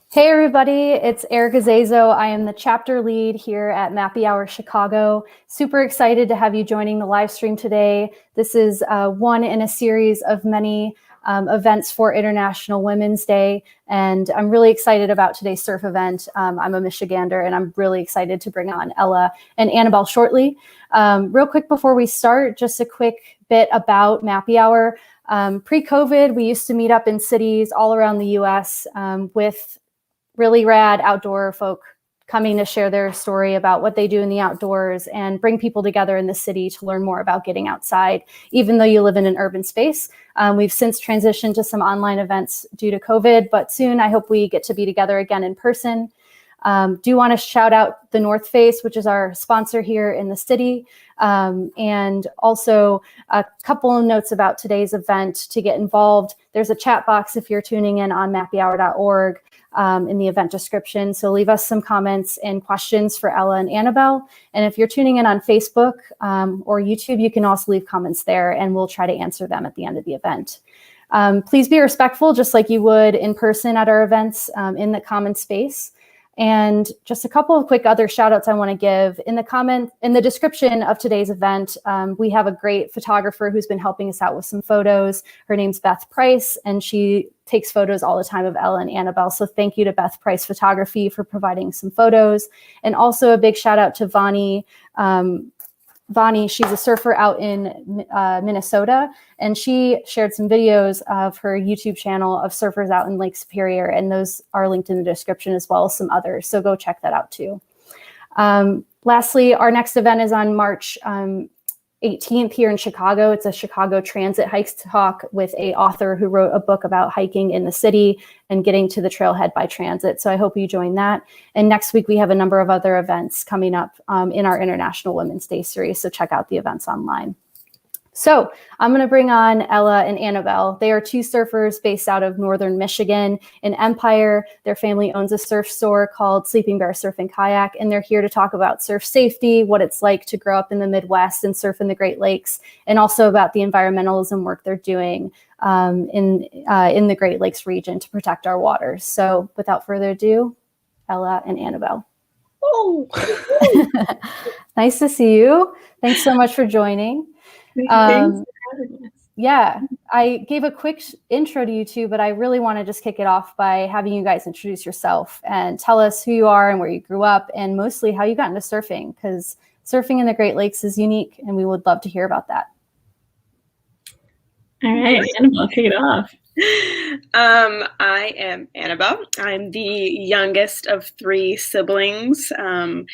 Hey everybody, it's Erica Zazo. I am the chapter lead here at Mappy Hour Chicago. Super excited to have you joining the live stream today. This is one in a series of many events for International Women's Day, and I'm really excited about today's surf event. I'm a Michigander, and I'm really excited to bring on Ella and Annabel shortly. Real quick before we start, just a quick bit about Mappy Hour. Pre-COVID, we used to meet up in cities all around the US with really rad outdoor folk coming to share their story about what they do in the outdoors and bring people together in the city to learn more about getting outside, even though you live in an urban space. We've since transitioned to some online events due to COVID, but soon I hope we get to be together again in person. Do want to shout out the North Face, which is our sponsor here in the city. And also a couple of notes about today's event to get involved. There's a chat box if you're tuning in on mappyhour.org. In the event description. So leave us some comments and questions for Ella and Annabel. And if you're tuning in on Facebook or YouTube, you can also leave comments there and we'll try to answer them at the end of the event. Please be respectful, just like you would in person at our events in the common space. And just a couple of quick other shout outs I want to give. In the description of today's event, we have a great photographer who's been helping us out with some photos. Her name's Beth Price, and she takes photos all the time of Ella and Annabel. So thank you to Beth Price Photography for providing some photos. And also a big shout out to Vani. Vani, she's a surfer out in Minnesota, and she shared some videos of her YouTube channel of surfers out in Lake Superior, and those are linked in the description as well as some others, so go check that out too. Lastly, our next event is on March 18th here in Chicago. It's a Chicago Transit Hikes Talk with an author who wrote a book about hiking in the city and getting to the trailhead by transit. So I hope you join that. And next week, we have a number of other events coming up in our International Women's Day series. So check out the events online. So I'm going to bring on Ella and Annabel. They are two surfers based out of northern Michigan in Empire. Their family owns a surf store called Sleeping Bear Surf and Kayak, and they're here to talk about surf safety, what it's like to grow up in the Midwest and surf in the Great Lakes, and also about the environmentalism work they're doing in the Great Lakes region to protect our waters. So without further ado, Ella and Annabel. Oh. Nice to see you. Thanks so much for joining. Yeah, I gave a quick intro to you two, but I really want to just kick it off by having you guys introduce yourself and tell us who you are and where you grew up and mostly how you got into surfing, because surfing in the Great Lakes is unique and we would love to hear about that. All right, Annabel, kick it off. I am Annabel. I'm the youngest of three siblings from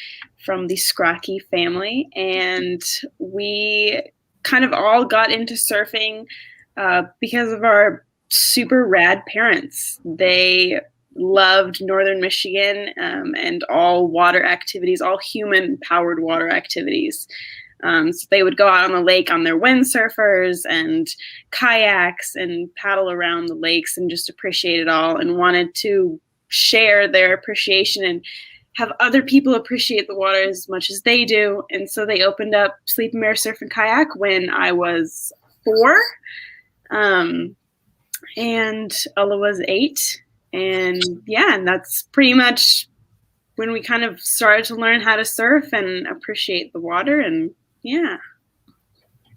the Skrocki family, and we kind of all got into surfing because of our super rad parents. They loved northern Michigan and all water activities, all human-powered water activities. So they would go out on the lake on their windsurfers and kayaks and paddle around the lakes and just appreciate it all, and wanted to share their appreciation and have other people appreciate the water as much as they do. And so they opened up Sleeping Bear Surf and Kayak when I was 4. And Ella was 8. And yeah, and that's pretty much when we kind of started to learn how to surf and appreciate the water. And yeah.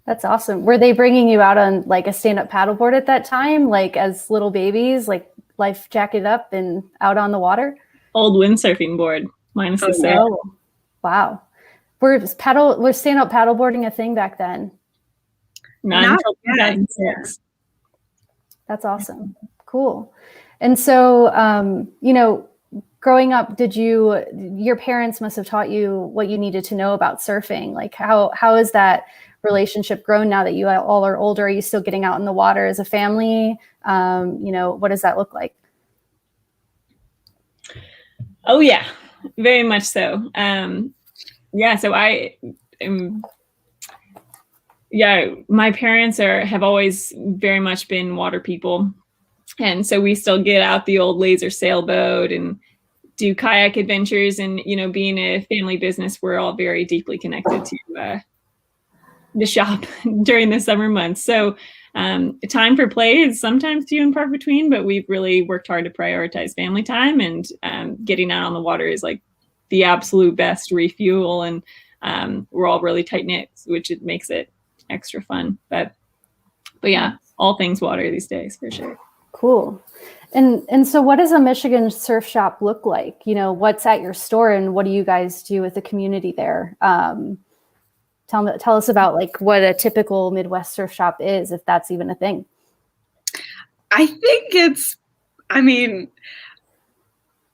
That's awesome. Were they bringing you out on like a stand-up paddleboard at that time? Like as little babies, like life jacket up and out on the water? Old windsurfing board, minus the sail. Oh, wow. Was stand-up paddleboarding a thing back then? Not until 2006. That's awesome. Cool. And so, growing up, your parents must have taught you what you needed to know about surfing. Like how has that relationship grown now that you all are older? Are you still getting out in the water as a family? What does that look like? Oh yeah, very much so. So my parents have always very much been water people. And so we still get out the old laser sailboat and do kayak adventures, and, being a family business, we're all very deeply connected to the shop during the summer months. So time for play is sometimes few and far between, but we've really worked hard to prioritize family time, and getting out on the water is like the absolute best refuel. And we're all really tight knit, which it makes it extra fun. But yeah, all things water these days for sure. Cool. And so what does a Michigan surf shop look like? You know, what's at your store and what do you guys do with the community there? Tell us about like what a typical Midwest surf shop is, if that's even a thing. I think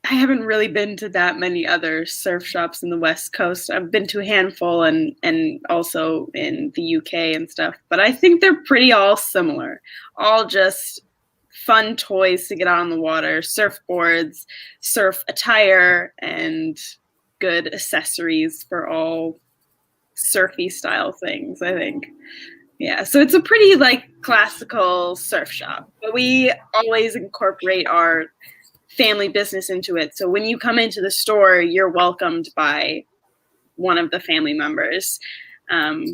I haven't really been to that many other surf shops in the West Coast. I've been to a handful and also in the UK and stuff, but I think they're pretty all similar. All just fun toys to get out on the water, surfboards, surf attire, and good accessories for all surfy style things, I think. Yeah, so it's a pretty like classical surf shop, but we always incorporate our family business into it. So when you come into the store, you're welcomed by one of the family members.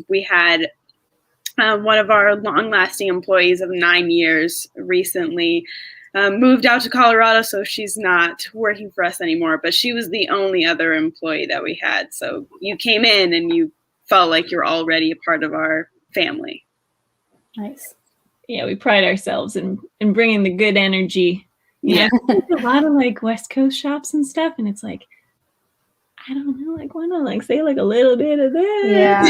We had one of our long-lasting employees of 9 years recently moved out to Colorado, so she's not working for us anymore, but she was the only other employee that we had. So you came in and you felt like you're already a part of our family. Nice. Yeah, we pride ourselves in bringing the good energy. Yeah, a lot of like West Coast shops and stuff, and it's like, I don't know, like why not like say like a little bit of that? Yeah.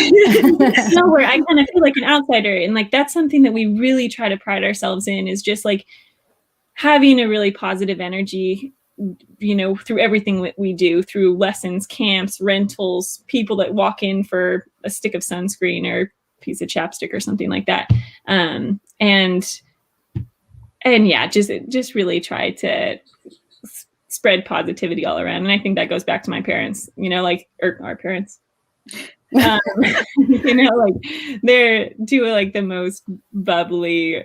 No, where I kind of feel like an outsider, and like that's something that we really try to pride ourselves in, is just like having a really positive energy, you know, through everything that we do, through lessons, camps, rentals, people that walk in for a stick of sunscreen or piece of chapstick or something like that, and yeah, just really try to spread positivity all around. And I think that goes back to my parents, you know, like, or our parents, you know, like they're two of like the most bubbly,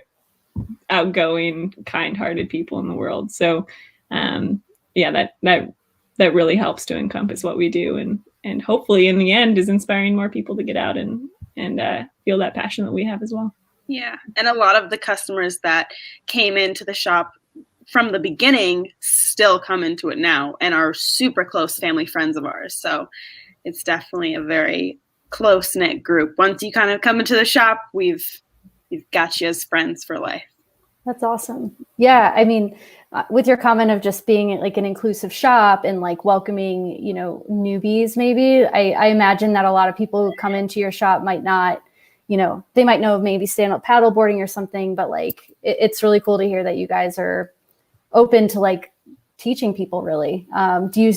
outgoing, kind-hearted people in the world. So yeah, that really helps to encompass what we do, and hopefully in the end is inspiring more people to get out and feel that passion that we have as well. Yeah, and a lot of the customers that came into the shop from the beginning still come into it now and are super close family friends of ours. So it's definitely a very close-knit group. Once you kind of come into the shop, we've got you as friends for life. That's awesome. Yeah, I mean, with your comment of just being like an inclusive shop and like welcoming, you know, newbies, maybe, I imagine that a lot of people who come into your shop might not, you know, they might know of maybe stand-up paddleboarding or something, but like it's really cool to hear that you guys are open to like teaching people really. Do you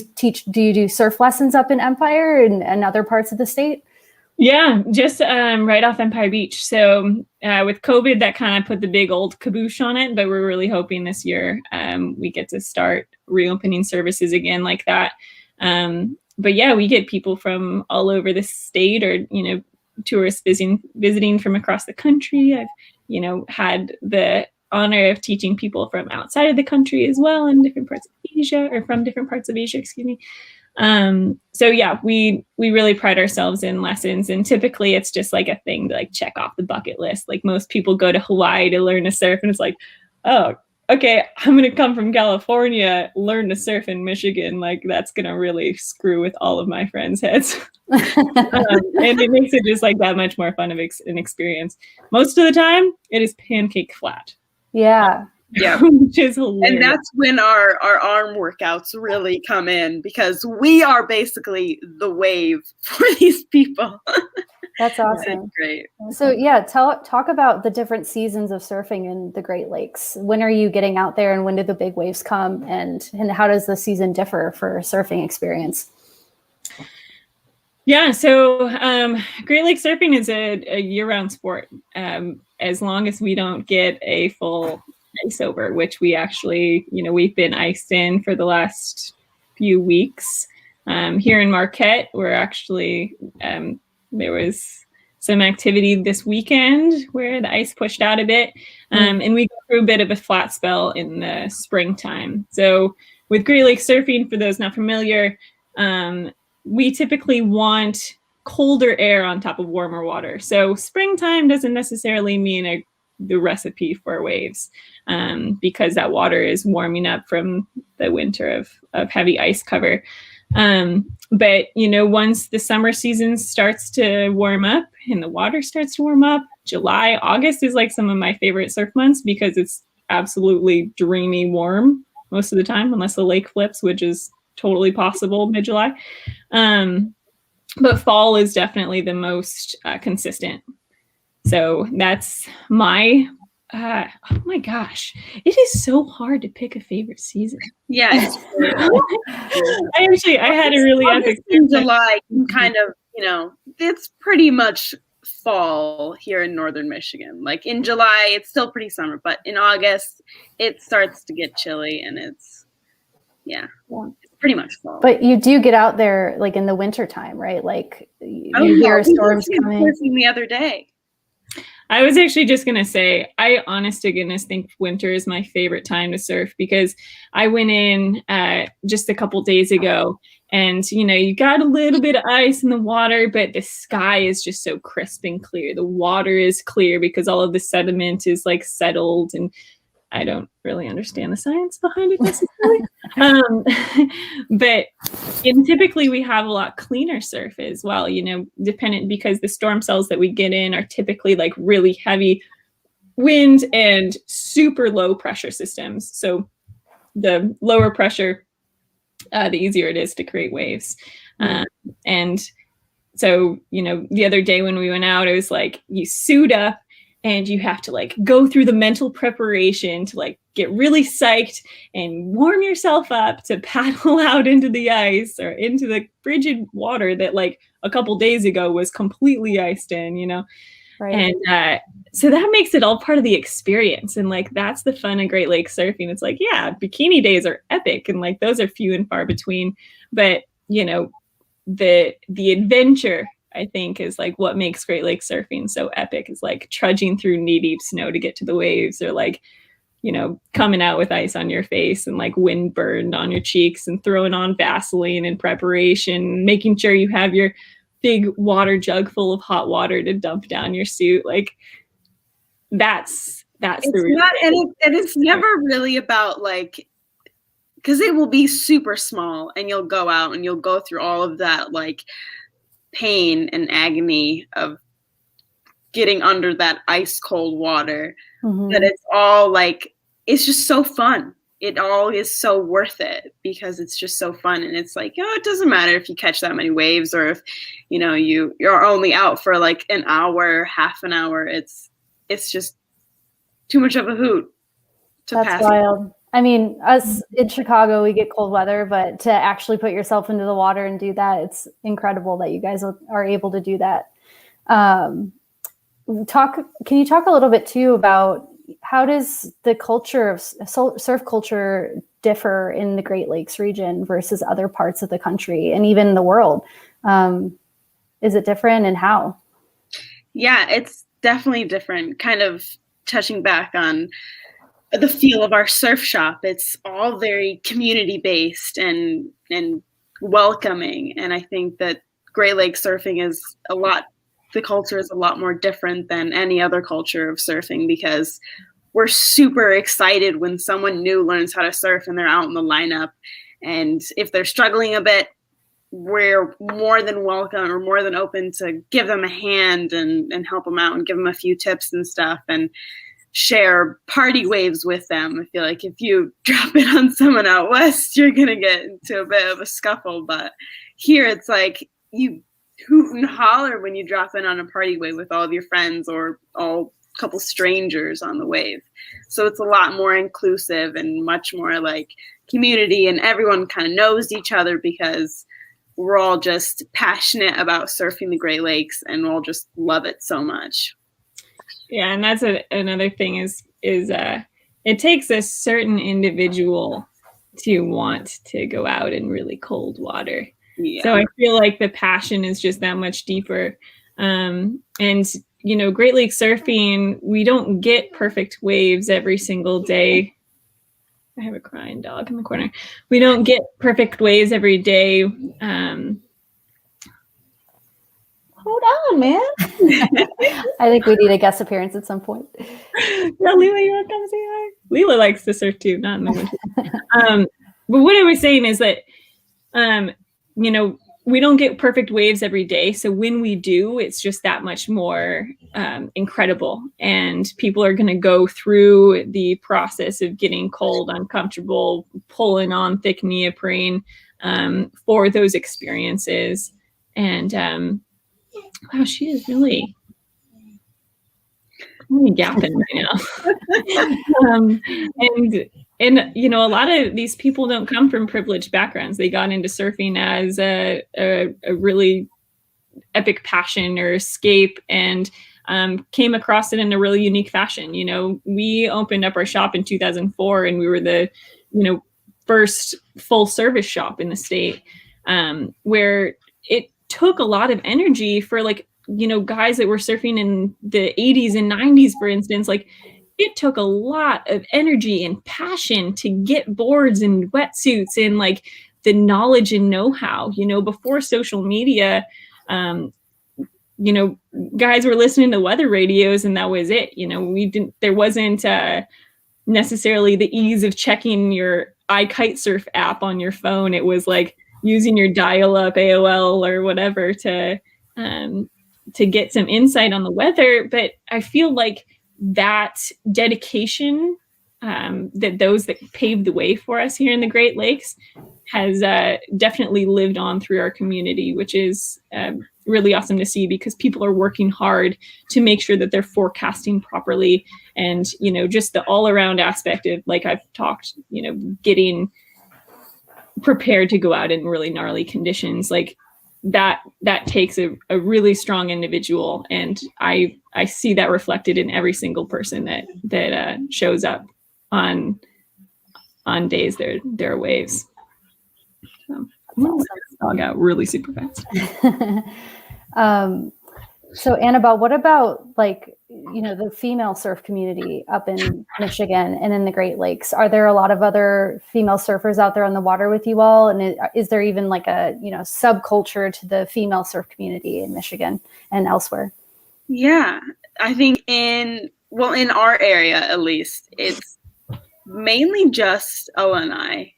do surf lessons up in Empire and other parts of the state? Yeah, just right off Empire Beach. So with COVID, that kind of put the big old caboose on it, but we're really hoping this year we get to start reopening services again like that. But yeah, we get people from all over the state, or, you know, tourists visiting from across the country. I've, you know, had the honor of teaching people from outside of the country as well, in different parts of Asia, or from different parts of Asia, excuse me. So yeah, we really pride ourselves in lessons, and typically it's just like a thing to like check off the bucket list. Like most people go to Hawaii to learn to surf, and it's like, oh, okay, I'm going to come from California, learn to surf in Michigan. Like that's going to really screw with all of my friends' heads. And it makes it just like that much more fun of an experience. Most of the time it is pancake flat. Yeah. Yeah. Which is hilarious. And that's when our arm workouts really come in, because we are basically the wave for these people. That's awesome. That's great. So yeah, talk about the different seasons of surfing in the Great Lakes. When are you getting out there, and when do the big waves come, and how does the season differ for surfing experience? Yeah, so Great Lake surfing is a year-round sport, as long as we don't get a full ice over, which we actually, you know, we've been iced in for the last few weeks. Here in Marquette, we're actually, there was some activity this weekend where the ice pushed out a bit, and we go through a bit of a flat spell in the springtime. So with Great Lake surfing, for those not familiar, we typically want colder air on top of warmer water. So springtime doesn't necessarily mean a the recipe for waves, because that water is warming up from the winter of heavy ice cover. But once the summer season starts to warm up and the water starts to warm up, July, August is like some of my favorite surf months because it's absolutely dreamy warm most of the time, unless the lake flips, which is totally possible mid-July. But fall is definitely the most consistent. So that's my, oh my gosh, it is so hard to pick a favorite season. Yeah. I had a really epic in July, kind of, it's pretty much fall here in northern Michigan. Like in July, it's still pretty summer, but in August, it starts to get chilly and it's pretty much fall. But you do get out there like in the winter time, right? Like you hear storms coming. The other day. I was actually just going to say, I honest to goodness think winter is my favorite time to surf because I went in just a couple days ago and, you got a little bit of ice in the water, but the sky is just so crisp and clear. The water is clear because all of the sediment is like settled, and I don't really understand the science behind it necessarily. But typically we have a lot cleaner surf as well, dependent, because the storm cells that we get in are typically like really heavy wind and super low pressure systems. So the lower pressure, the easier it is to create waves. And so, the other day when we went out, it was like you suit up and you have to like go through the mental preparation to like get really psyched and warm yourself up to paddle out into the ice or into the frigid water that like a couple days ago was completely iced in, Right. And so that makes it all part of the experience. And like, that's the fun of Great Lakes surfing. It's like, yeah, bikini days are epic. And like, those are few and far between, but the adventure, I think, is like what makes Great Lakes surfing so epic, is like trudging through knee-deep snow to get to the waves, or like, coming out with ice on your face and like wind burned on your cheeks and throwing on Vaseline in preparation, making sure you have your big water jug full of hot water to dump down your suit. Like that's the real thing. And it's never really about like, because it will be super small and you'll go out and you'll go through all of that like pain and agony of getting under that ice cold water. But it's all like, it's just so fun. It all is so worth it because it's just so fun. And it's like, it doesn't matter if you catch that many waves or if, you're only out for like an hour, half an hour. It's just too much of a hoot to pass. That's wild. I mean, us in Chicago, we get cold weather, but to actually put yourself into the water and do that, it's incredible that you guys are able to do that. Can you talk a little bit too about how does the culture of surf culture differ in the Great Lakes region versus other parts of the country and even the world? Is it different, and how? Yeah, it's definitely different. Kind of touching back on the feel of our surf shop. It's all very community based and welcoming. And I think that Great Lakes surfing is the culture is a lot more different than any other culture of surfing, because we're super excited when someone new learns how to surf and they're out in the lineup. And if they're struggling a bit, we're more than welcome or more than open to give them a hand and help them out and give them a few tips and stuff and share party waves with them. I feel like if you drop it on someone out west, you're going to get into a bit of a scuffle. But here it's like you hoot and holler when you drop in on a party wave with all of your friends or a couple strangers on the wave. So it's a lot more inclusive and much more like community, and everyone kind of knows each other because we're all just passionate about surfing the Great Lakes and we'll all just love it so much. Yeah, and that's another thing is it takes a certain individual to want to go out in really cold water. Yeah. So I feel like the passion is just that much deeper. And, Great Lakes surfing, we don't get perfect waves every single day. I have a crying dog in the corner. We don't get perfect waves every day. hold on, man. I think we need a guest appearance at some point. Yeah, Leela, you want to come say hi? Leela likes to surf too, not in the winter. But what I was saying is that, you know, we don't get perfect waves every day. So when we do, it's just that much more incredible. And people are going to go through the process of getting cold, uncomfortable, pulling on thick neoprene for those experiences. And wow, she is really gapping right now. And you know, a lot of these people don't come from privileged backgrounds. They got into surfing as a really epic passion or escape, and came across it in a really unique fashion. You know, we opened up our shop in 2004, and we were the, you know, first full service shop in the state, where it took a lot of energy for, like, you know, guys that were surfing in the 80s and 90s, for instance. Like, it took a lot of energy and passion to get boards and wetsuits and like the knowledge and know-how. You know, before social media, you know, guys were listening to weather radios and that was it. You know, there wasn't necessarily the ease of checking your iKitesurf app on your phone. It was like using your dial-up AOL or whatever to get some insight on the weather. But I feel like that dedication that those that paved the way for us here in the Great Lakes has definitely lived on through our community, which is really awesome to see, because people are working hard to make sure that they're forecasting properly. And, you know, just the all around aspect of, like I've talked, you know, getting prepared to go out in really gnarly conditions, like that takes a really strong individual. And I see that reflected in every single person that shows up on days there are waves. So I'm gonna let this dog out really super fast. So Annabelle, what about, like, you know, the female surf community up in Michigan and in the Great Lakes? Are there a lot of other female surfers out there on the water with you all? And is there even like a, you know, subculture to the female surf community in Michigan and elsewhere? Yeah, I think in our area, at least, it's mainly just Ola and I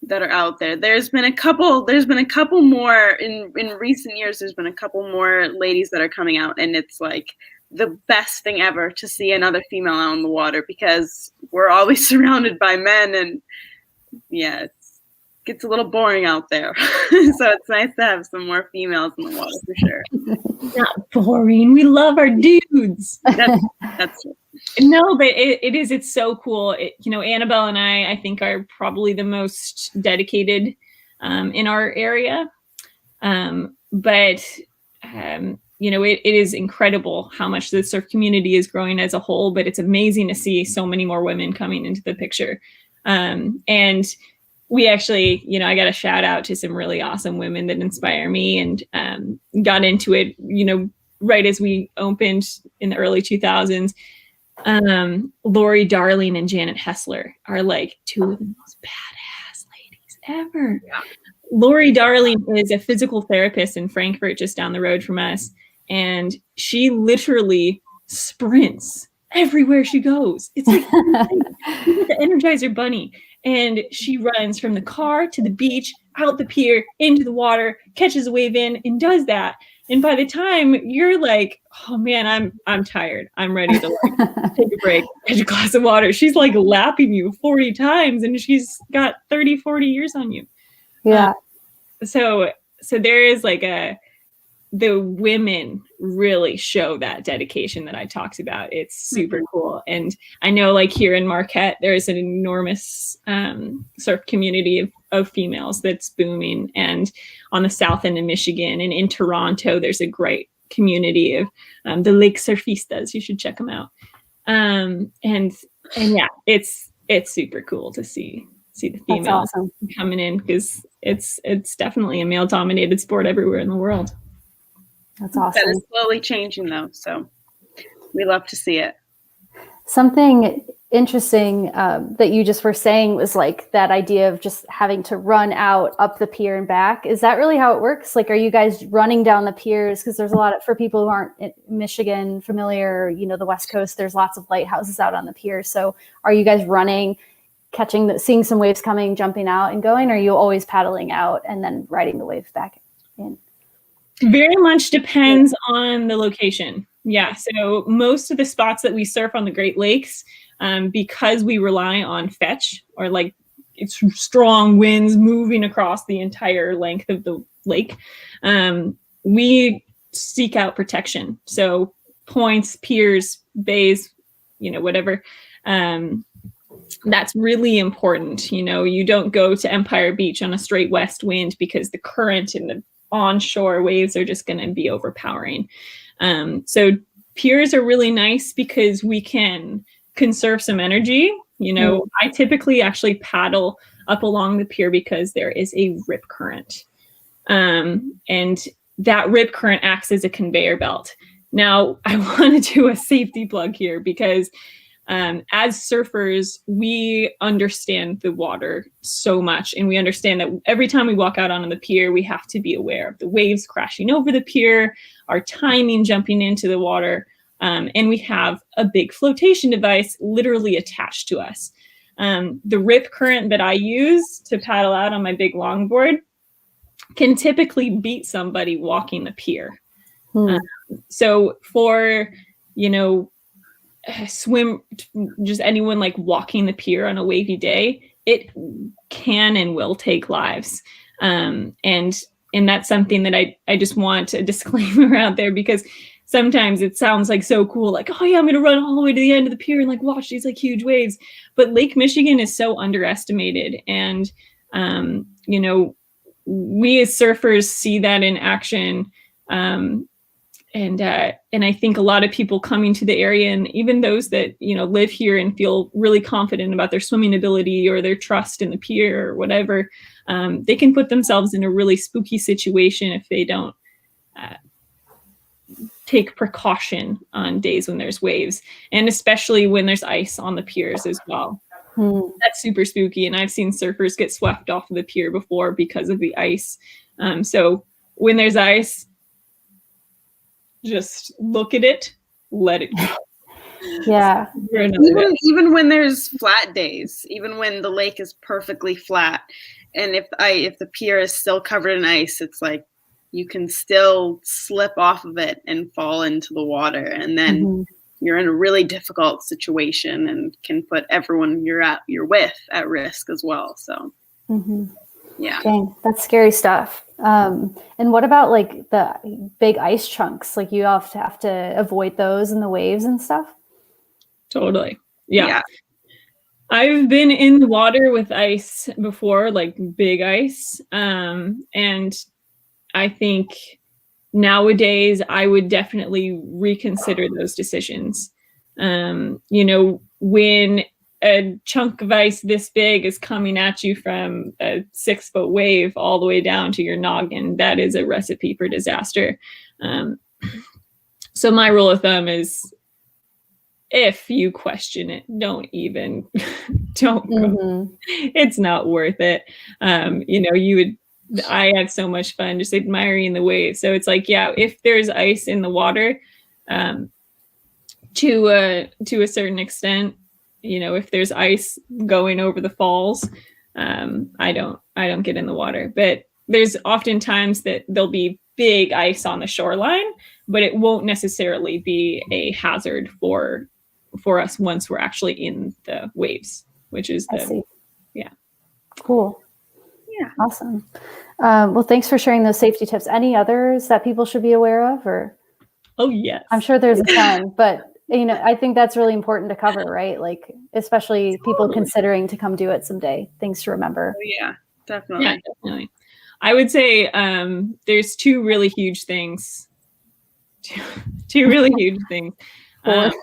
that are out there. There's been a couple more in recent years. There's been a couple more ladies that are coming out, and it's like the best thing ever to see another female out on the water, because we're always surrounded by men, and yeah, it gets a little boring out there. So it's nice to have some more females in the water for sure. Not boring. We love our dudes. That's true. No, but it's so cool. You know, Annabelle and I think are probably the most dedicated in our area. But you know, it is incredible how much the surf community is growing as a whole, but it's amazing to see so many more women coming into the picture. And we actually, you know, I got a shout out to some really awesome women that inspire me, and got into it, you know, right as we opened in the early 2000s. Lori Darling and Janet Hessler are like two of the most badass ladies ever. Yeah. Lori Darling is a physical therapist in Frankfurt, just down the road from us. And she literally sprints everywhere she goes. It's like the Energizer Bunny. And she runs from the car to the beach, out the pier, into the water, catches a wave in, and does that. And by the time you're like, oh man, I'm tired, I'm ready to like take a break, catch a glass of water, she's like lapping you 40 times, and she's got 30, 40 years on you. Yeah. So there is like the women really show that dedication that I talked about. It's super cool. And I know, like, here in Marquette, there's an enormous surf community of females that's booming. And on the south end of Michigan and in Toronto, there's a great community of the Lake Surfistas. You should check them out. And yeah, it's super cool to see the females coming in, because it's definitely a male dominated sport everywhere in the world. That's awesome. That is slowly changing though, so we love to see it. Something interesting that you just were saying was like that idea of just having to run out up the pier and back. Is that really how it works? Like, are you guys running down the piers? Because there's a lot of, for people who aren't in Michigan familiar, you know, the West Coast, there's lots of lighthouses out on the pier. So are you guys running, seeing some waves coming, jumping out and going? Or are you always paddling out and then riding the wave back in? Very much depends on the location. Yeah. So most of the spots that we surf on the Great Lakes, because we rely on fetch, or like it's strong winds moving across the entire length of the lake, we seek out protection. So points, piers, bays, you know, whatever. That's really important. You know, you don't go to Empire Beach on a straight west wind because the current and the onshore waves are just going to be overpowering. So piers are really nice because we can conserve some energy. You know, I typically actually paddle up along the pier because there is a rip current. And that rip current acts as a conveyor belt. Now, I want to do a safety plug here because as surfers, we understand the water so much, and we understand that every time we walk out onto the pier, we have to be aware of the waves crashing over the pier, our timing jumping into the water, and we have a big flotation device literally attached to us. The rip current that I use to paddle out on my big longboard can typically beat somebody walking the pier. So for, you know, just anyone like walking the pier on a wavy day, it can and will take lives. And that's something that I just want a disclaimer out there, because sometimes it sounds like so cool, like, oh yeah, I'm gonna run all the way to the end of the pier and like watch these like huge waves. But Lake Michigan is so underestimated, and you know, we as surfers see that in action. And I think a lot of people coming to the area, and even those that, you know, live here and feel really confident about their swimming ability or their trust in the pier or whatever, they can put themselves in a really spooky situation if they don't take precaution on days when there's waves, and especially when there's ice on the piers as well. That's super spooky, and I've seen surfers get swept off of the pier before because of the ice. So when there's ice, just look at it, let it go. Yeah. Even when there's flat days, even when the lake is perfectly flat, and if the pier is still covered in ice, it's like you can still slip off of it and fall into the water, and then you're in a really difficult situation and can put everyone you're with at risk as well. So yeah. Dang, that's scary stuff. And what about like the big ice chunks? Like you have to avoid those in the waves and stuff? Totally. Yeah. I've been in the water with ice before, like big ice. And I think nowadays I would definitely reconsider those decisions. You know, when a chunk of ice this big is coming at you from a 6-foot wave all the way down to your noggin, that is a recipe for disaster. So my rule of thumb is, if you question it, don't go. It's not worth it. You know, I have so much fun just admiring the waves. So it's like, yeah, if there's ice in the water, to a certain extent, you know, if there's ice going over the falls, I don't get in the water. But there's often times that there'll be big ice on the shoreline, but it won't necessarily be a hazard for us once we're actually in the waves, which is cool. Yeah. Awesome. Well, thanks for sharing those safety tips. Any others that people should be aware of? Or oh yes, I'm sure there's a ton, but you know, I think that's really important to cover, right? Like, especially people considering to come do it someday. Things to remember. Oh, yeah, definitely. Yeah, definitely. I would say there's two really huge things. Two really huge things. There's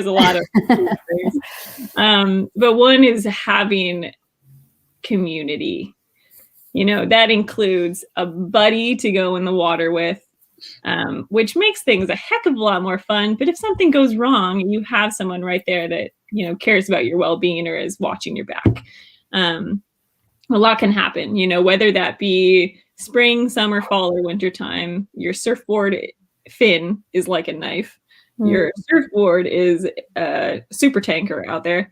a lot of things. But one is having community. You know, that includes a buddy to go in the water with, which makes things a heck of a lot more fun. But if something goes wrong, you have someone right there that, you know, cares about your well-being or is watching your back. A lot can happen, you know, whether that be spring, summer, fall, or winter time. Your surfboard fin is like a knife. Your surfboard is a super tanker out there.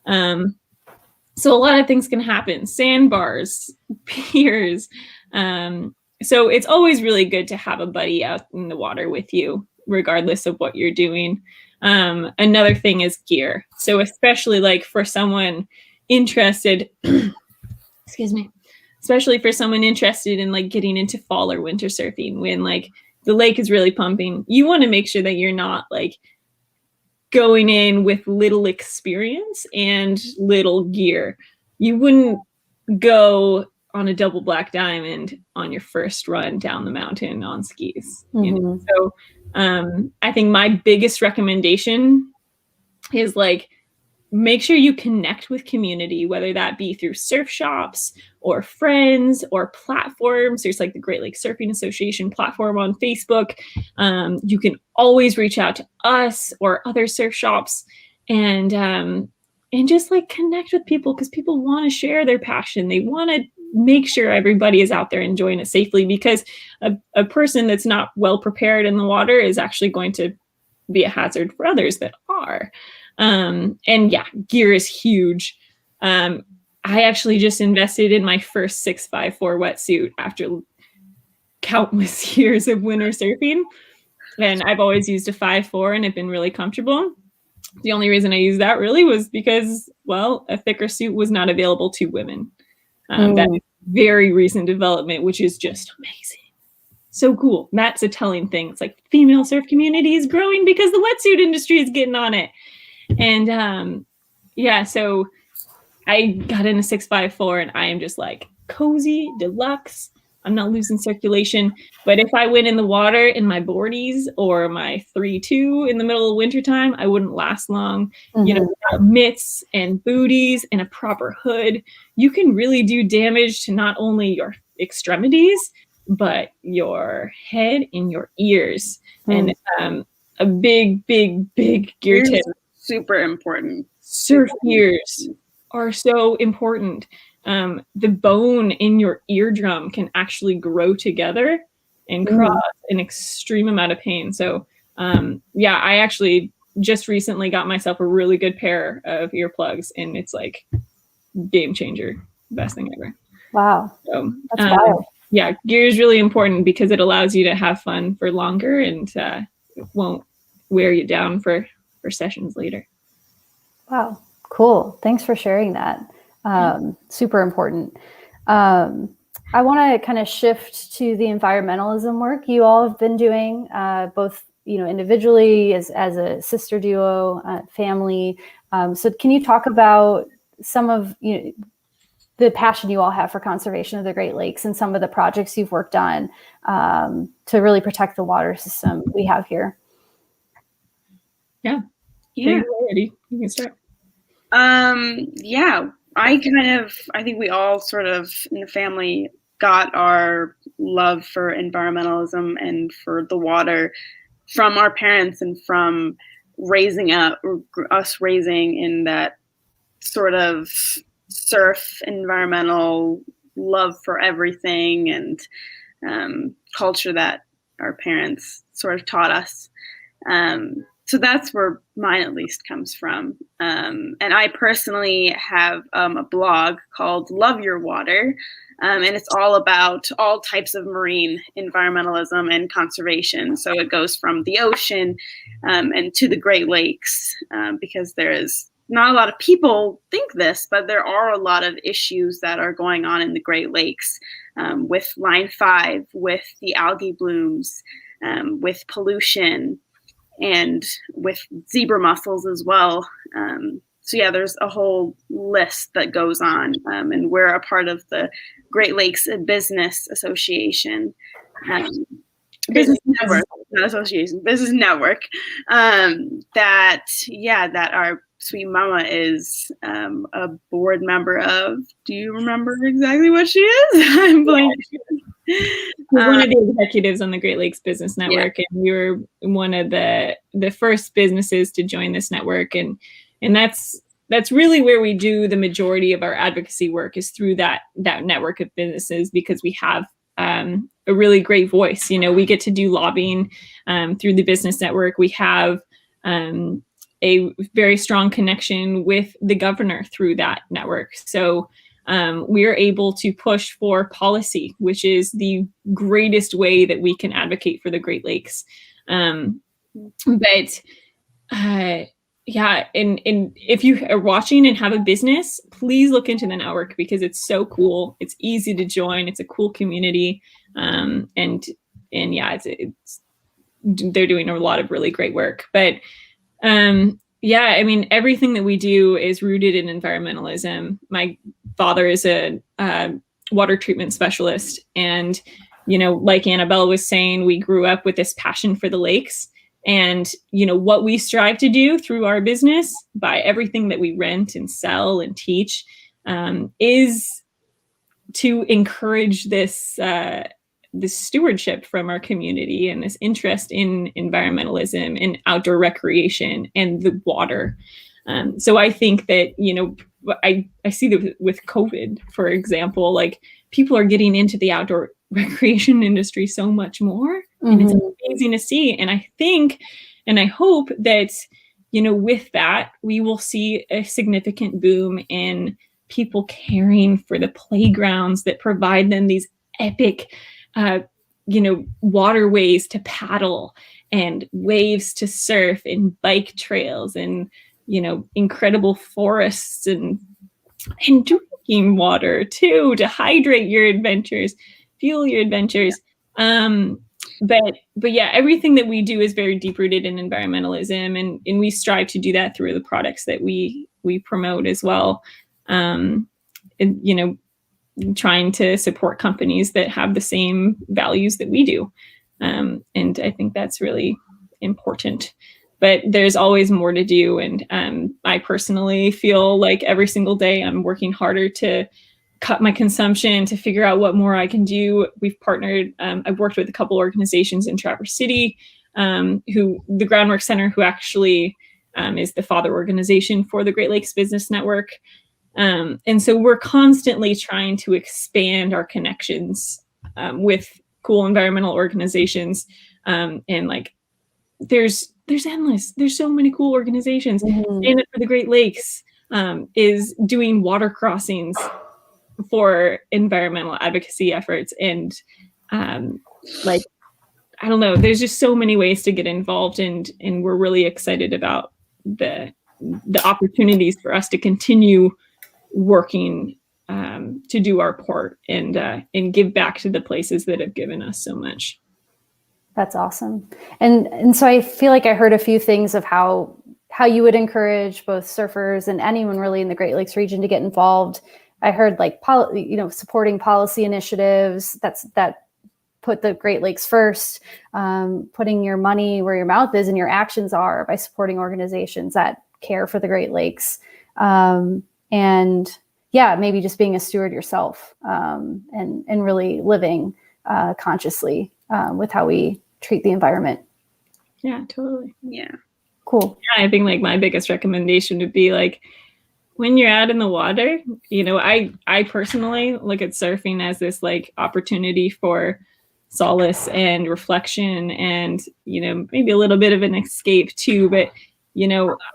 So a lot of things can happen. Sandbars, piers. So it's always really good to have a buddy out in the water with you, regardless of what you're doing. Another thing is gear. So especially like for someone interested, excuse me, especially for someone interested in like getting into fall or winter surfing, when like the lake is really pumping, you want to make sure that you're not like going in with little experience and little gear. You wouldn't go on a double black diamond on your first run down the mountain on skis. You know? So I think my biggest recommendation is like, make sure you connect with community, whether that be through surf shops or friends or platforms. There's like the Great Lakes Surfing Association platform on Facebook. You can always reach out to us or other surf shops and just like connect with people, because people want to share their passion. They want to make sure everybody is out there enjoying it safely, because a person that's not well prepared in the water is actually going to be a hazard for others that are. And yeah, gear is huge. I actually just invested in my first 654 wetsuit after countless years of winter surfing. And I've always used a 5'4" and have been really comfortable. The only reason I used that really was because, well, a thicker suit was not available to women. That is very recent development, which is just amazing. So cool. That's a telling thing. It's like female surf community is growing because the wetsuit industry is getting on it. And yeah, so I got in a 654 and I am just like cozy, deluxe. I'm not losing circulation. But if I went in the water in my boardies or my 3-2 in the middle of wintertime, I wouldn't last long. You know, without mitts and booties and a proper hood, you can really do damage to not only your extremities, but your head and your ears. And a big gear tip. Super important. Surf ears are so important. The bone in your eardrum can actually grow together and cause an extreme amount of pain. So yeah, I actually just recently got myself a really good pair of earplugs, and it's like game changer, best thing ever. Wow. So, that's wild. Yeah, gear is really important because it allows you to have fun for longer, and it won't wear you down for sessions later. Wow, cool. Thanks for sharing that. Super important. I want to kind of shift to the environmentalism work you all have been doing, both, you know, individually as a sister duo, family. So can you talk about some of, you know, the passion you all have for conservation of the Great Lakes and some of the projects you've worked on to really protect the water system we have here? Yeah. Yeah. You can start. Yeah, I think we all sort of in the family got our love for environmentalism and for the water from our parents and from us raising in that sort of surf environmental love for everything and culture that our parents sort of taught us. So that's where mine at least comes from. And I personally have a blog called Love Your Water. And it's all about all types of marine environmentalism and conservation. So it goes from the ocean and to the Great Lakes, because there is not a lot of people think this, but there are a lot of issues that are going on in the Great Lakes with Line 5, with the algae blooms, with pollution, and with zebra mussels as well. So yeah, there's a whole list that goes on, and we're a part of the Great Lakes Business Association, business network, not association, business network. That our sweet mama is a board member of. Do you remember exactly what she is? I'm blanking. We're one of the executives on the Great Lakes Business Network, and we were one of the first businesses to join this network, and that's really where we do the majority of our advocacy work, is through that network of businesses, because we have a really great voice. We get to do lobbying through the business network. We have a very strong connection with the governor through that network. So we are able to push for policy, which is the greatest way that we can advocate for the Great Lakes. Yeah, and if you are watching and have a business, please look into the network, because it's so cool. It's easy to join. It's a cool community, and yeah, it's they're doing a lot of really great work. But yeah, I mean, everything that we do is rooted in environmentalism. My father is a water treatment specialist, and like Annabelle was saying, we grew up with this passion for the lakes. And what we strive to do through our business, by everything that we rent and sell and teach, is to encourage this stewardship from our community, and this interest in environmentalism and outdoor recreation and the water. So I think that, I see that with COVID, for example, like, people are getting into the outdoor recreation industry so much more. And it's amazing to see. And I think, and I hope that, with that, we will see a significant boom in people caring for the playgrounds that provide them these epic, waterways to paddle, and waves to surf, and bike trails, and, incredible forests, and drinking water too, to hydrate your adventures, fuel your adventures. But yeah, everything that we do is very deep rooted in environmentalism, and we strive to do that through the products that we promote as well. And, trying to support companies that have the same values that we do. And I think that's really important. But there's always more to do. And I personally feel like every single day I'm working harder to cut my consumption, to figure out what more I can do. We've partnered, I've worked with a couple organizations in Traverse City, the Groundwork Center, who actually is the father organization for the Great Lakes Business Network. And so we're constantly trying to expand our connections with cool environmental organizations. And like, there's so many cool organizations. Stand Up for the Great Lakes is doing water crossings for environmental advocacy efforts. And like, I don't know, there's just so many ways to get involved, and we're really excited about the opportunities for us to continue working to do our part, and give back to the places that have given us so much. That's awesome. And so I feel like I heard a few things of how you would encourage both surfers and anyone really in the Great Lakes region to get involved. I heard like, supporting policy initiatives that put the Great Lakes first, putting your money where your mouth is and your actions are, by supporting organizations that care for the Great Lakes. And yeah, maybe just being a steward yourself, and really living consciously with how we treat the environment. Yeah, totally. Yeah. Cool. Yeah, I think like my biggest recommendation would be like, when you're out in the water, I personally look at surfing as this like opportunity for solace and reflection, and, maybe a little bit of an escape too. But,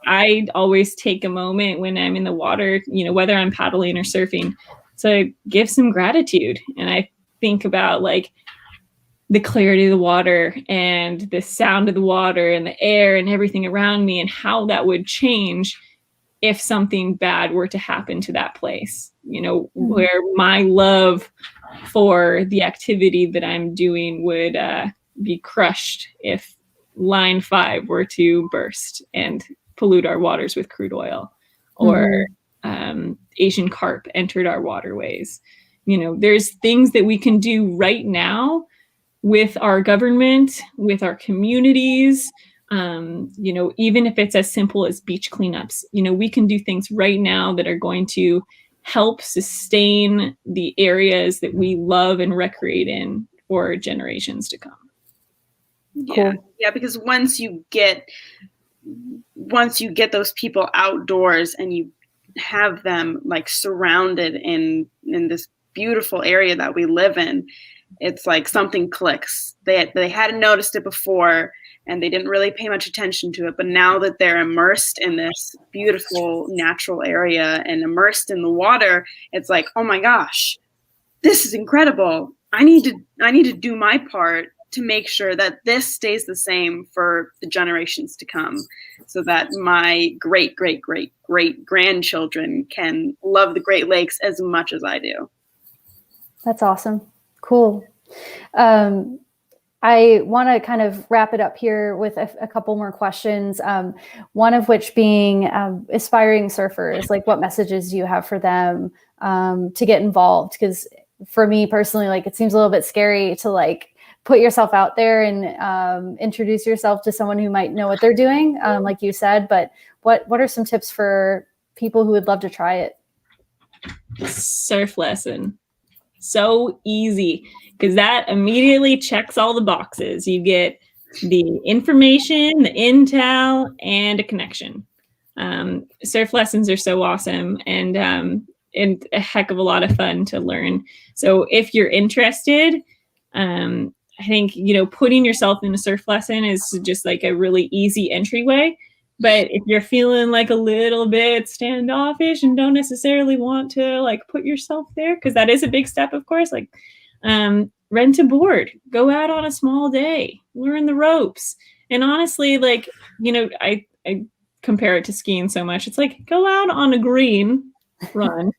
I always take a moment when I'm in the water, whether I'm paddling or surfing, to give some gratitude. And I think about like the clarity of the water, and the sound of the water, and the air, and everything around me, and how that would change if something bad were to happen to that place, where my love for the activity that I'm doing would be crushed if Line 5 were to burst and pollute our waters with crude oil, or Asian carp entered our waterways. There's things that we can do right now with our government, with our communities, even if it's as simple as beach cleanups. We can do things right now that are going to help sustain the areas that we love and recreate in for generations to come. Yeah. Cool. Yeah, because once you get those people outdoors and you have them like surrounded in this beautiful area that we live in, it's like something clicks. They hadn't noticed it before and they didn't really pay much attention to it, but now that they're immersed in this beautiful natural area and immersed in the water, it's like, oh my gosh, this is incredible. I need to do my part to make sure that this stays the same for the generations to come, so that my great grandchildren can love the Great Lakes as much as I do. That's awesome. Cool. I want to kind of wrap it up here with a couple more questions. One of which being aspiring surfers, like what messages do you have for them to get involved? Because for me personally, like it seems a little bit scary to like put yourself out there and introduce yourself to someone who might know what they're doing, like you said. But what are some tips for people who would love to try it? Surf lesson. So easy, because that immediately checks all the boxes. You get the information, the intel, and a connection. Surf lessons are so awesome and a heck of a lot of fun to learn. So if you're interested, I think, putting yourself in a surf lesson is just like a really easy entryway. But if you're feeling like a little bit standoffish and don't necessarily want to like put yourself there, because that is a big step, of course, like rent a board, go out on a small day, learn the ropes. And honestly, like, I compare it to skiing so much. It's like, go out on a green run,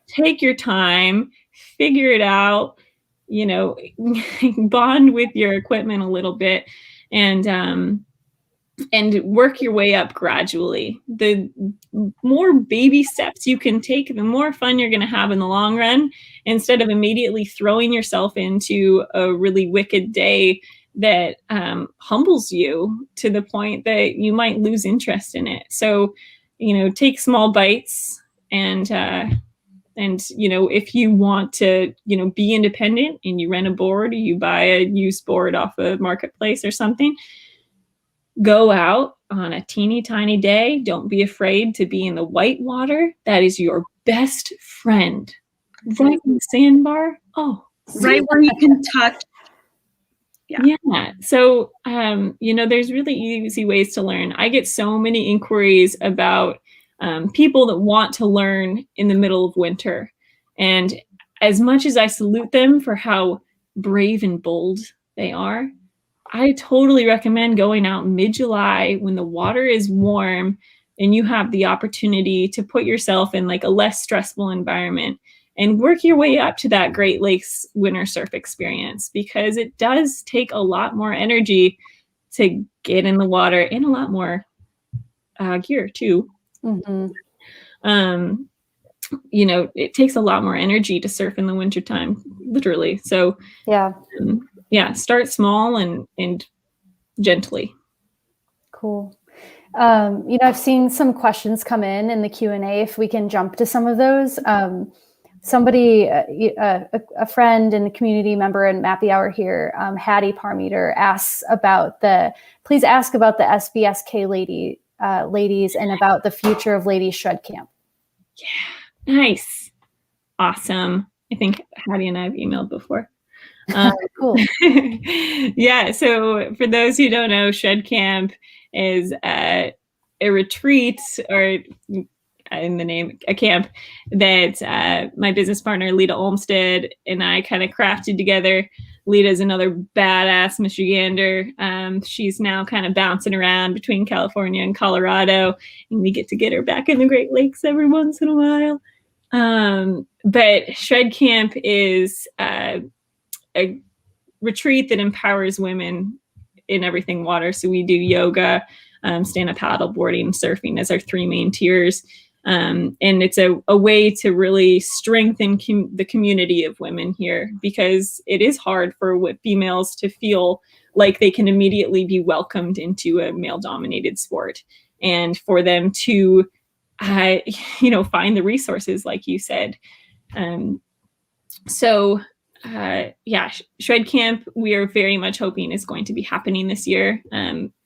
take your time, figure it out, bond with your equipment a little bit and work your way up gradually. The more baby steps you can take, the more fun you're going to have in the long run, instead of immediately throwing yourself into a really wicked day that humbles you to the point that you might lose interest in it. So, take small bites and if you want to, be independent and you rent a board, or you buy a used board off a marketplace or something, go out on a teeny tiny day. Don't be afraid to be in the white water. That is your best friend. Right in the sandbar. Oh, right where you can touch. Yeah. So, there's really easy ways to learn. I get so many inquiries about people that want to learn in the middle of winter. And as much as I salute them for how brave and bold they are, I totally recommend going out mid-July when the water is warm and you have the opportunity to put yourself in like a less stressful environment and work your way up to that Great Lakes winter surf experience, because it does take a lot more energy to get in the water and a lot more gear too. Mm-hmm. It takes a lot more energy to surf in the wintertime, literally. So start small and gently. Cool. I've seen some questions come in the Q&A. If we can jump to some of those. Somebody, a friend and a community member in Mappy Hour here, Hattie Parmeter, please ask about the SBSK ladies and about the future of Ladies Shred Camp. Yeah, nice. Awesome. I think Hattie and I have emailed before. Cool. Yeah. So for those who don't know, Shred Camp is a retreat, or in the name, a camp that my business partner, Lita Olmsted, and I kind of crafted together. Lita's another badass Michigander. She's now kind of bouncing around between California and Colorado, and we get her back in the Great Lakes every once in a while. But Shred Camp is a retreat that empowers women in everything water. So we do yoga, stand-up paddle boarding, surfing as our three main tiers. And it's a way to really strengthen the community of women here, because it is hard for females to feel like they can immediately be welcomed into a male-dominated sport, and for them to find the resources like you said. So Shred Camp, we are very much hoping is going to be happening this year.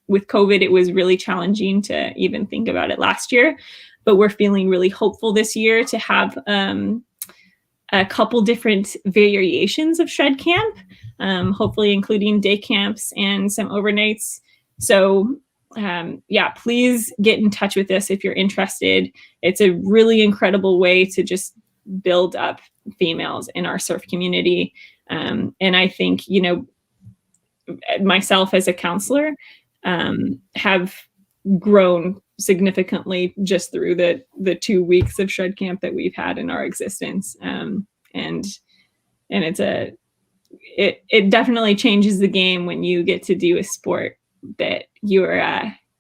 With COVID, it was really challenging to even think about it last year, but we're feeling really hopeful this year to have a couple different variations of Shred Camp, hopefully including day camps and some overnights. So please get in touch with us if you're interested. It's a really incredible way to just build up females in our surf community. And I think, myself as a counselor, have grown significantly just through the 2 weeks of Shred Camp that we've had in our existence. And it definitely changes the game when you get to do a sport that you're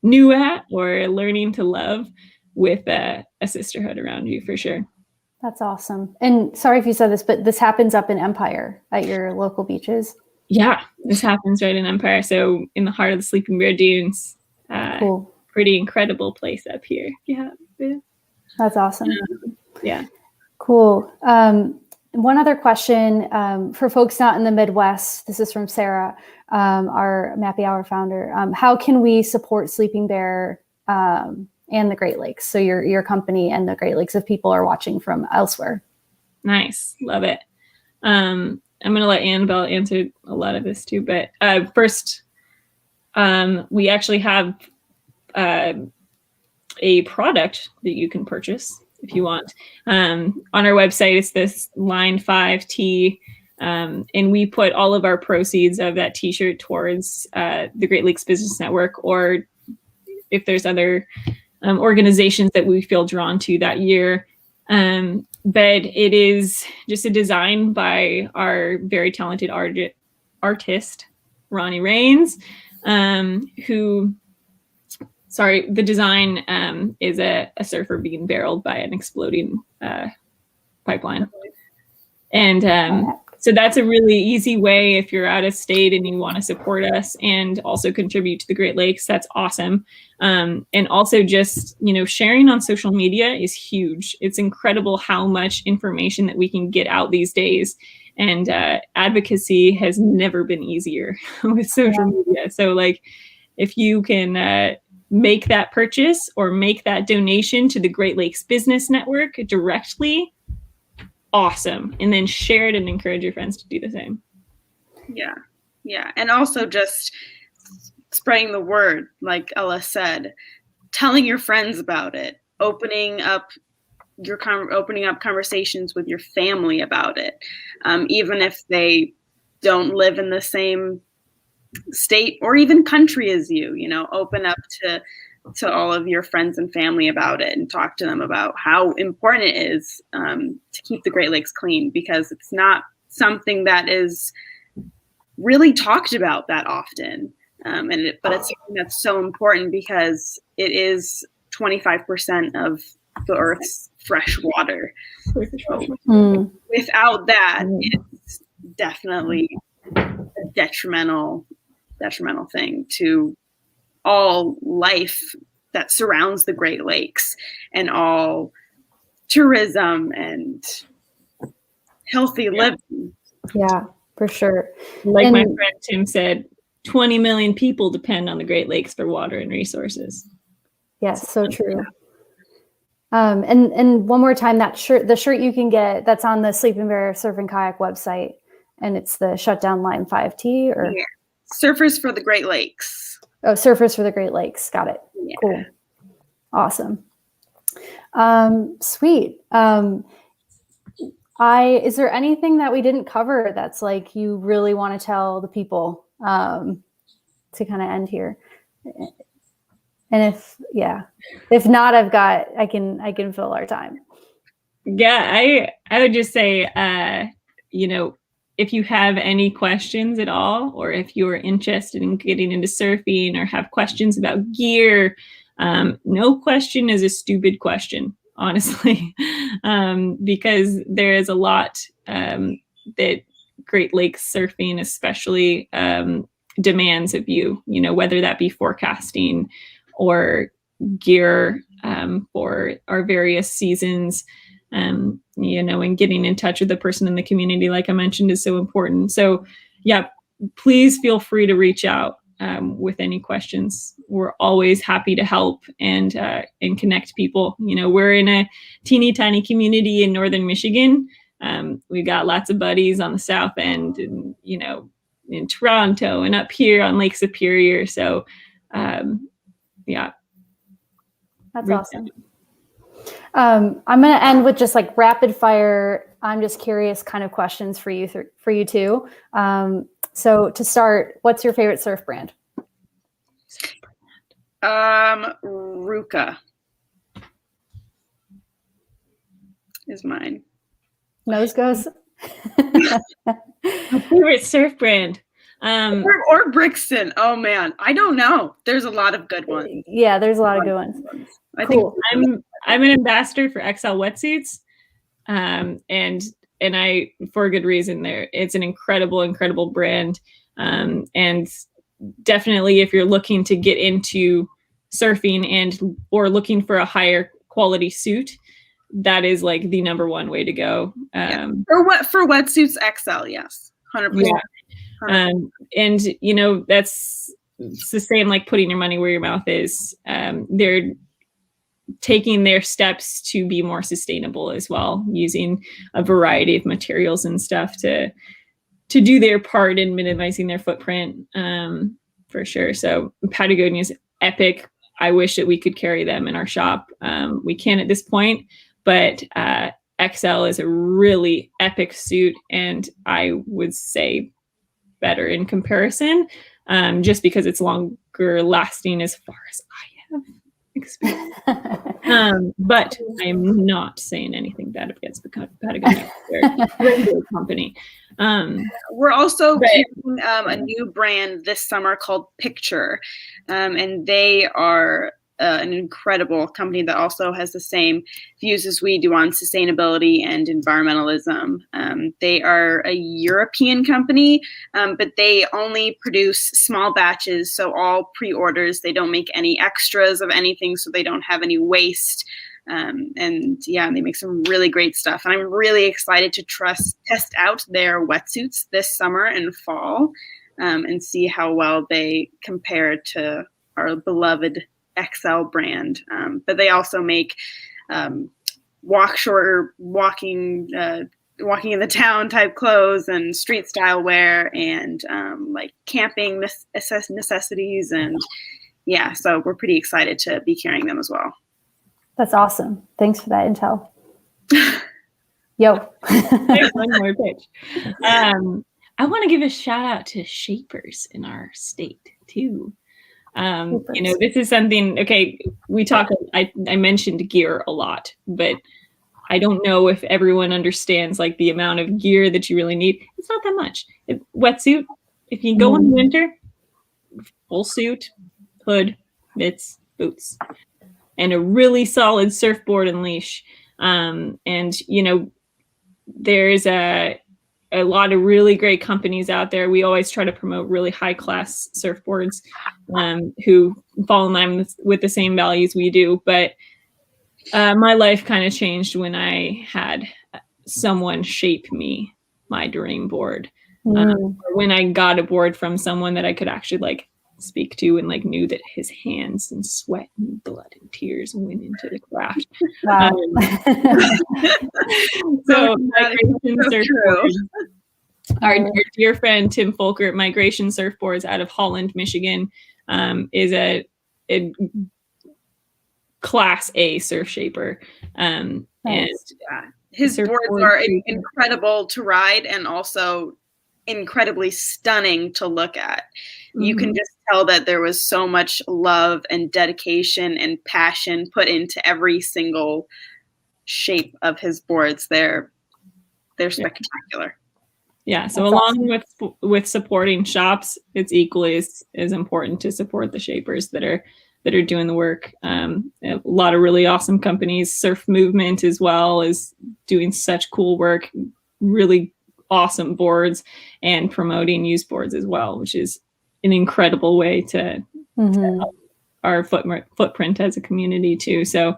new at or learning to love with a sisterhood around you, for sure. That's awesome. And sorry if you said this, but this happens up in Empire at your local beaches? Yeah, this happens right in Empire. So in the heart of the Sleeping Bear Dunes. Cool. Pretty incredible place up here. Yeah. That's awesome. Yeah. Cool. One other question for folks not in the Midwest. This is from Sarah, our Mappy Hour founder. How can we support Sleeping Bear and the Great Lakes? So your company and the Great Lakes, if people are watching from elsewhere. Nice. Love it. I'm going to let Annabel answer a lot of this too. But first, we actually have a product that you can purchase if you want. On our website, it's this Line 5 tee. And we put all of our proceeds of that t-shirt towards the Great Lakes Business Network, or if there's other organizations that we feel drawn to that year. But it is just a design by our very talented artist, Ronnie Rains, the design is a surfer being barreled by an exploding pipeline. And so that's a really easy way if you're out of state and you want to support us and also contribute to the Great Lakes. That's awesome. And also just, sharing on social media is huge. It's incredible how much information that we can get out these days. And advocacy has never been easier with social media. So if you can make that purchase or make that donation to the Great Lakes Business Network directly, awesome. And then share it and encourage your friends to do the same. Yeah. And also just spreading the word, like Ella said, telling your friends about it, opening up conversations with your family about it, even if they don't live in the same state or even country as you. Open up to all of your friends and family about it and talk to them about how important it is to keep the Great Lakes clean, because it's not something that is really talked about that often. But it's something that's so important because it is 25% of the Earth's fresh water. So without that, it's definitely a detrimental thing to all life that surrounds the Great Lakes and all tourism and healthy living. Yeah, for sure. My friend Tim said, 20 million people depend on the Great Lakes for water and resources. Yes, so true. And one more time, the shirt you can get, that's on the Sleeping Bear Surf and Kayak website, and it's the Shutdown Line 5 tee, or Surfers for the Great Lakes. Oh, Surfers for the Great Lakes. Got it. Yeah. Cool. Awesome. Sweet. Is there anything that we didn't cover that's you really want to tell the people to kind of end here? And if not, I can fill our time. Yeah, I would just say, if you have any questions at all, or if you're interested in getting into surfing or have questions about gear, no question is a stupid question, honestly, because there is a lot that Great Lakes surfing especially demands of you, whether that be forecasting or gear for our various seasons. And getting in touch with the person in the community, like I mentioned, is so important. So yeah, please feel free to reach out with any questions. We're always happy to help and connect people. We're in a teeny tiny community in Northern Michigan. We've got lots of buddies on the South End and, in Toronto and up here on Lake Superior. So yeah. That's awesome. I'm going to end with just like rapid fire. I'm just curious kind of questions for you too. So to start, what's your favorite surf brand? Ruka is mine. Nose goes. My favorite surf brand. Or Brixton. Oh man, I don't know. There's a lot of good ones. Yeah, there's a lot of good ones. I Cool. think I'm an ambassador for XL wetsuits, and I, for a good reason. It's an incredible brand, and definitely if you're looking to get into surfing or looking for a higher quality suit, that is like the number one way to go. For wetsuits XL, yes, 100%. Yeah. And it's the same, like putting your money where your mouth is. They're taking their steps to be more sustainable as well, using a variety of materials and stuff to do their part in minimizing their footprint, for sure. So Patagonia is epic. I wish that we could carry them in our shop. We can at this point, but XL is a really epic suit, and I would say better in comparison, just because it's longer lasting as far as I have experience. But I am not saying anything bad against Patagonia. They're a very good company. We're also keeping a new brand this summer called Picture, and they are an incredible company that also has the same views as we do on sustainability and environmentalism. They are a European company, but they only produce small batches, so all pre-orders. They don't make any extras of anything, so they don't have any waste. And yeah, they make some really great stuff. And I'm really excited to test out their wetsuits this summer and fall, and see how well they compare to our beloved XL brand. But they also make walking in the town type clothes and street style wear and like camping necessities. And yeah, so we're pretty excited to be carrying them as well. That's awesome. Thanks for that intel. Yo. One more pitch. I want to give a shout out to shapers in our state too. This is something, okay, I mentioned gear a lot, but I don't know if everyone understands like the amount of gear that you really need. It's not that much. Wetsuit, if you go in the winter, full suit, hood, mitts, boots, and a really solid surfboard and leash. There's a lot of really great companies out there. We always try to promote really high class surfboards who fall in line with the same values we do. But my life kind of changed when I had someone shape me my dream board. When I got a board from someone that I could actually like speak to and like knew that his hands and sweat and blood and tears went into the craft. Wow. So Migration Surfboards, our dear friend Tim Folkert, Migration Surfboards out of Holland, Michigan, is a class A surf shaper. And his boards are incredible to ride and also incredibly stunning to look at. You can just tell that there was so much love and dedication and passion put into every single shape of his boards. They're spectacular. Yeah. So that's along with supporting shops, it's equally as important to support the shapers that are doing the work. A lot of really awesome companies. Surf Movement as well is doing such cool work, really awesome boards, and promoting used boards as well, which is an incredible way to help. our footprint as a community too. So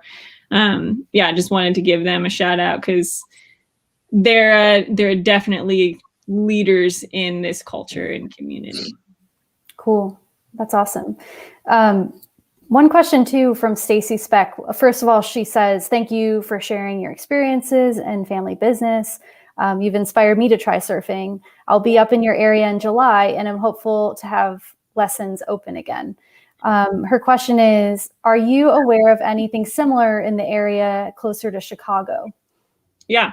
I just wanted to give them a shout out because they're definitely leaders in this culture and community. Cool. That's awesome. One question too from Stacy Speck. First of all, she says, thank you for sharing your experiences and family business. You've inspired me to try surfing. I'll be up in your area in July and I'm hopeful to have lessons open again. Her question is, are you aware of anything similar in the area closer to Chicago? Yeah.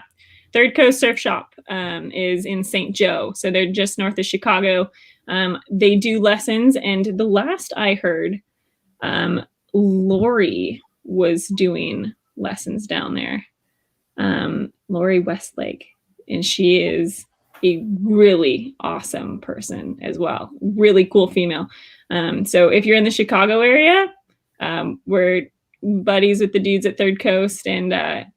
Third Coast Surf Shop is in St. Joe. So they're just north of Chicago. They do lessons. And the last I heard, Lori was doing lessons down there. Lori Westlake. And she is a really awesome person as well. Really cool female. So if you're in the Chicago area, we're buddies with the dudes at Third Coast, and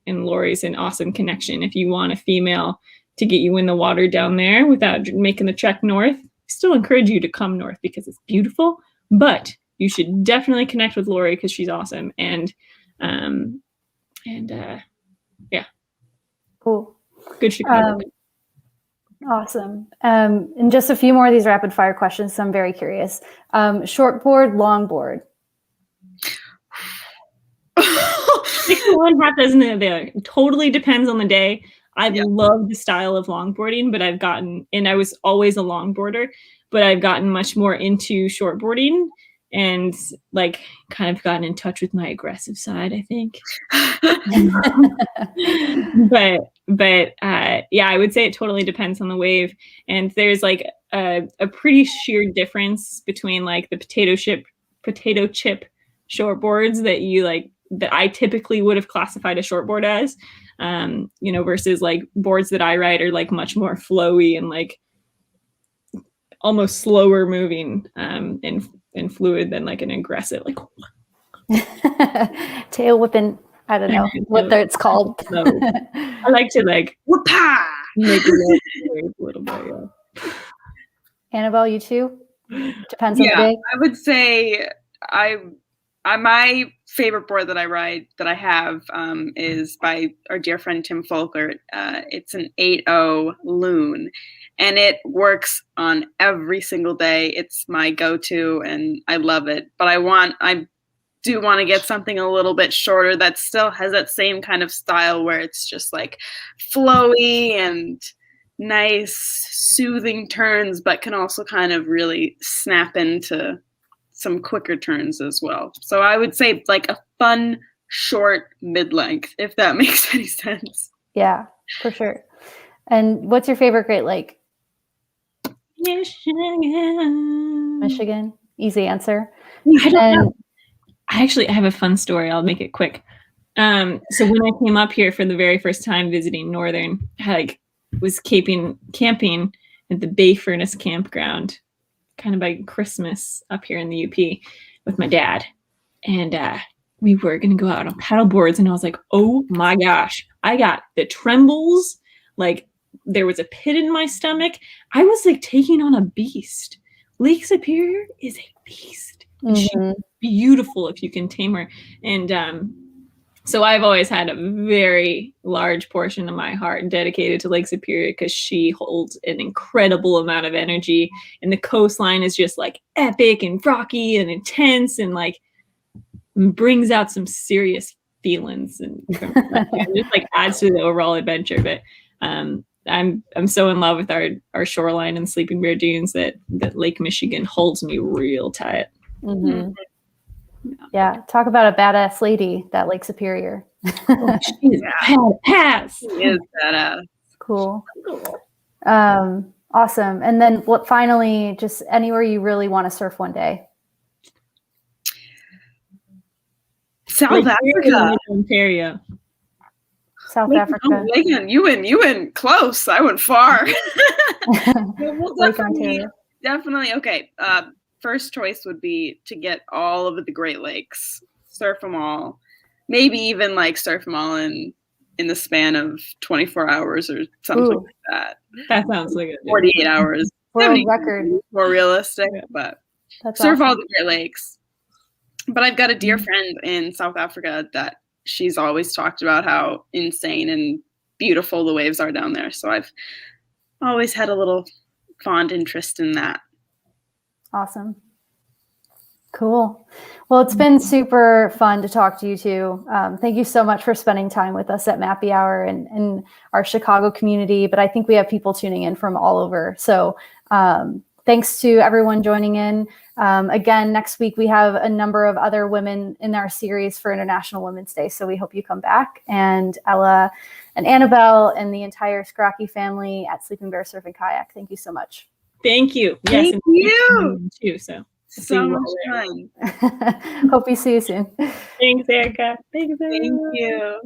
Lori's an awesome connection. If you want a female to get you in the water down there without making the trek north, I still encourage you to come north because it's beautiful, but you should definitely connect with Lori because she's awesome. And yeah. Cool. Good Chicago. Awesome. And just a few more of these rapid fire questions. So I'm very curious. Shortboard, longboard. 1, half dozen of the other. Totally depends on the day. I love the style of longboarding, but I've gotten, and I was always a longboarder, but I've gotten much more into shortboarding and like kind of gotten in touch with my aggressive side, I think. but I would say it totally depends on the wave. And there's like a pretty sheer difference between like the potato chip shortboards that you like, that I typically would have classified a shortboard as, versus like boards that I ride are like much more flowy and like almost slower moving and fluid than like an aggressive, like tail whipping. I don't know what it's called. So, I like to like whoop-ah! Make it a little bit. Yeah. Annabelle, you too? Depends on the day. I would say my favorite board that I ride, that I have, is by our dear friend Tim Folkert. It's an 8.0 Loon, and it works on every single day. It's my go-to, and I love it. But I do want to get something a little bit shorter that still has that same kind of style where it's just like flowy and nice, soothing turns, but can also kind of really snap into some quicker turns as well. So I would say like a fun, short mid-length, if that makes any sense. Yeah, for sure. And what's your favorite Great Lake? Michigan. Easy answer. I have a fun story. I'll make it quick. So when I came up here for the very first time visiting Northern, I was camping at the Bay Furnace campground kind of by Christmas up here in the UP with my dad. And we were going to go out on paddle boards. And I was like, oh my gosh, I got the trembles. Like there was a pit in my stomach. I was like taking on a beast. Lake Superior is a beast. Mm-hmm. She's beautiful if you can tame her. And so I've always had a very large portion of my heart dedicated to Lake Superior because she holds an incredible amount of energy. And the coastline is just like epic and rocky and intense and like brings out some serious feelings and just like adds to the overall adventure. But I'm so in love with our shoreline and Sleeping Bear Dunes that Lake Michigan holds me real tight. Mm-hmm. Yeah, talk about a badass lady, that Lake Superior. Oh, she's badass. She is badass. Cool. Awesome. And then finally, just anywhere you really want to surf one day. South Africa. Ontario. South Africa. You went close. I went far. Definitely. Okay. First choice would be to get all of the Great Lakes, surf them all, maybe even like surf them all in the span of 24 hours or something like that. That sounds like 48 hours. World record. More realistic, but that's surf awesome. all the Great Lakes. But I've got a dear friend in South Africa that she's always talked about how insane and beautiful the waves are down there. So I've always had a little fond interest in that. Awesome. Cool. Well, it's been super fun to talk to you two. Thank you so much for spending time with us at Mappy Hour and our Chicago community. But I think we have people tuning in from all over. So thanks to everyone joining in. Again, next week we have a number of other women in our series for International Women's Day. So we hope you come back. And Ella and Annabelle and the entire Skrocki family at Sleeping Bear Surf and Kayak, thank you so much. Thank you. Thank you. Too, so much fun. Hope we see you soon. Thanks, Erica. Thanks, Thank you.